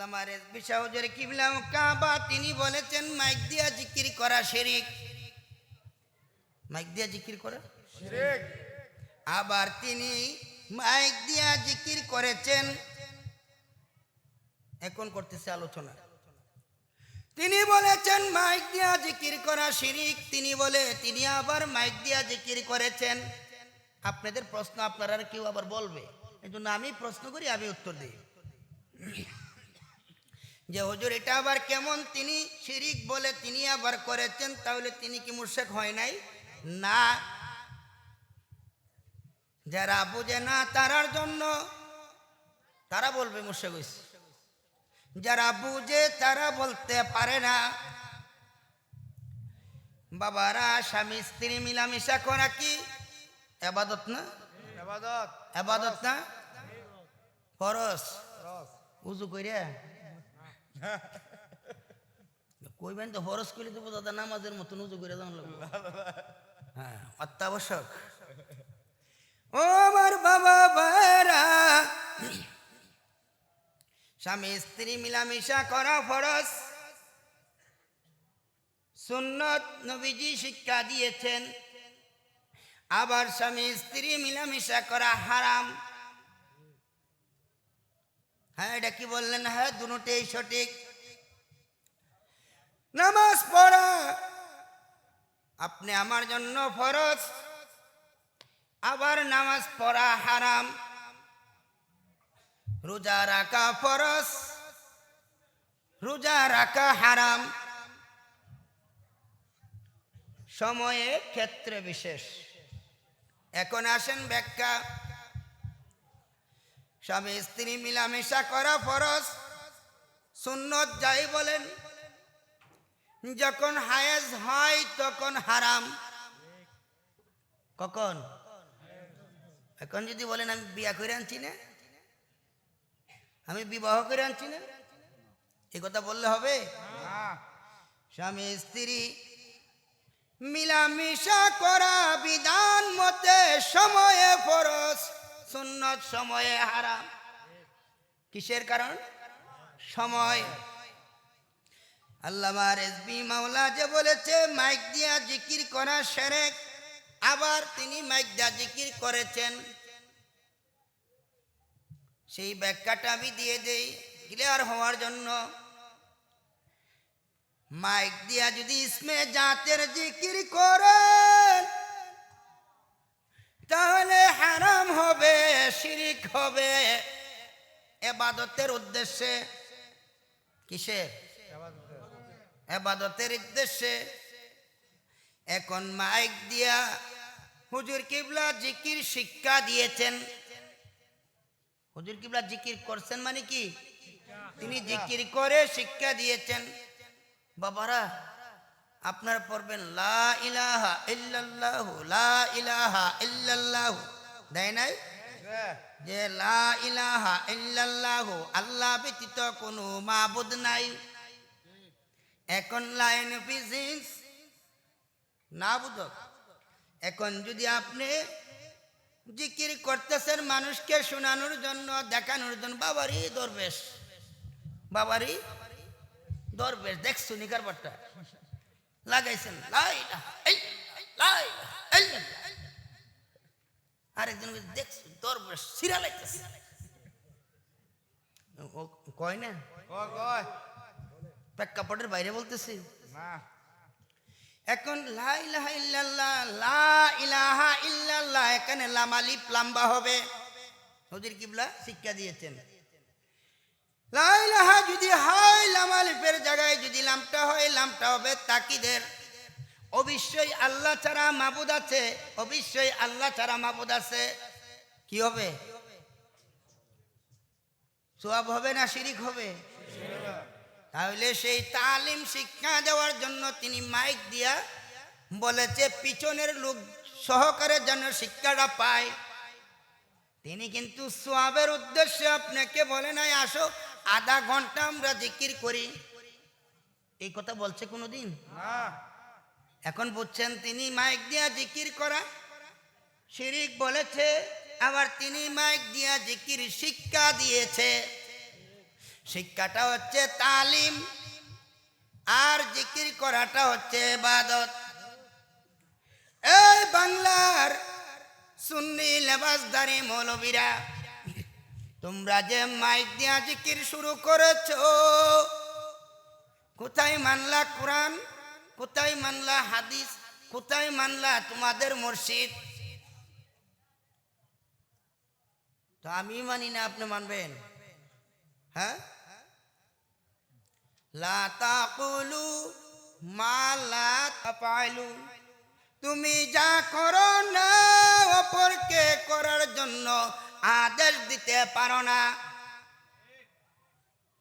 আল্লামা রেজভী শাহ হুজুর কিবলা কাবা তিনি বলেছেন মাইক দিয়া জিকির করা শিরক। মাইক দিয়া জিকির করা শিরক। আবার তিনি মাইক দিয়া জিকির করেছেন, এখন করতেছে আলোচনা। তিনি বলেছেন মাইক দিয়া জিকির করা শিরক, তিনি আবার মাইক দিয়া জিকির করেছেন। আপনাদের প্রশ্ন আপনারা কেউ আবার বলবে, এই জন্য আমি প্রশ্ন করি, আমি উত্তর দিই যে হুজুর এটা আবার কেমন, তিনি শিরক বলে তিনি আবার করেছেন, তাহলে তিনি কি মুশরিক হয় নাই? না, যারা বুঝে না তারার জন্য তারা বলবে মুশরিক হইছে, যারা বুঝে তারা বলতে পারে না। বাবারা, স্বামী স্ত্রী মিলামিশা করা কি ইবাদত না? ইবাদত। ইবাদত না? ফরজ। ফরজ। উযু কইরা কইবেন তো ফরজ কইলে তো দাদা নামাজের মতন উযু করে যাওয়া লাগবে। হ্যাঁ, অত্যাবশ্যক। ও আমার বাবা ভাইরা, স্বামী স্ত্রী মিলামিশা করা ফরজ, সুন্নত নবীজি শিক্ষা দিয়েছেন। আবার স্বামী স্ত্রী মিলামিশা করা হারাম। হ্যাঁ, এটা কি বললেন? হ্যাঁ, দুটোই সঠিক। নামাজ পড়া আপনি আমার জন্য ফরজ, আবার নামাজ পড়া হারাম। রোজা রাখা ফরজ, রোজা রাখা হারাম। সময়ে ক্ষেত্রে বিশেষ। এখন আসেন ব্যাখ্যা। স্বামী স্ত্রী মিলামেশা করা ফরজ, সুন্নত যাই বলেন, যখন হায়েজ হয় তখন হারাম। কখন? এখন যদি বলেন আমি বিয়া করে আনছি না, আমি বিবাহ করে আনছি না, এই কথা বললে হবে? স্বামী স্ত্রী মিলামিশা করা বিধান মতে সময়ে ফরজ, সুন্নত সময়ে হারাম। কিসের কারণ? সময়। আল্লামা রেজভী মাওলা যে বলেছে মাইক দিয়া জিকির করা শিরক, আবার তিনি মাইক দিয়া জিকির করেছেন, সেই ব্যাখ্যাটা আমি দিয়ে দেই ক্লিয়ার হওয়ার জন্য। মাইক দিয়া যদি ইসমে জাতের জিকির করেন তাহলে হারাম হবে, শিরক হবে ইবাদতের উদ্দেশ্যে। কিসের? ইবাদতের উদ্দেশ্যে। এখন মাইক দিয়া হুজুর কিবলা জিকির শিক্ষা দিয়েছেন। হুজুর কিবলা জিকির করছেন মানে কি? তিনি জিকির করে শিক্ষা দিয়েছেন। বাবারা, আপনারা পড়বেন লা ইলাহা ইল্লাল্লাহু, লা ইলাহা ইল্লাল্লাহু, দেয় নাই? যে লা ইলাহা ইল্লাল্লাহু, আল্লাহ ব্যতীত কোনো মাবুদ নাই। এখন লাইন ফিজিক্স না বুঝক। এখন যদি আপনি জিকির করতেছেন মানুষকে শোনানোর জন্য, দেখানোর জন্য, বাবারই দরবেশ, বাবারই দরবেশ, দেখছো নিকার বাট্টা লাগাইছেন আরেকজন দেখছো দরবেশ সিরা লাইতেছে, কয় না প্রেক্ষাপটের বাইরে বলতেছি। এখন লা ইলাহা ইল্লাল্লাহ, লা ইলাহা ইল্লাল্লাহ, এখানে লাম আলিফ লম্বা হবে। হুজুর কিবলা শিক্ষা দিয়েছেন লা ইলাহা যদি হয় লাম আলিফের জায়গায় যদি লামটা হয়, লামটা হবে তাকিদের। অবশ্যই আল্লাহ ছাড়া মাবুদ আছে, অবশ্যই আল্লাহ ছাড়া মাবুদ আছে। কি হবে? সওয়াব হবে না শিরক হবে? তাহলে সেই তালিম শিক্ষা দেওয়ার জন্য তিনি মাইক দিয়া বলেছে পিছনের লোক সহকারে যেন শিক্ষাটা পায়। তিনি কিন্তু সওয়াবের উদ্দেশ্যে আপনাকে বলে নাই আসো আধা ঘন্টা আমরা জিকির করি, এই কথা বলছে কোনোদিন? এখন বুঝছেন তিনি মাইক দিয়া জিকির করা শিরক বলেছে, আবার তিনি মাইক দিয়া জিকির শিক্ষা দিয়েছে। শিক্ষাটা হচ্ছে তালিম, আর জিকির করাটা হচ্ছে ইবাদত। এই বাংলার সুন্নি লেবাসদারি মৌলবীরা, তোমরা যে মাইক দিয়া জিকির শুরু করেছো, কোথায় মানলা কোরআন, কোথায় মানলা হাদিস, কোথায় মানলা তোমাদের মুর্শিদ? তো আমি মানি না, আপনি মানবেন? হ্যাঁ, লা তাকুলু মা লা তাফআলুন, তুমি যা করো না অপরকে করার জন্য আদেশ দিতে পারো না।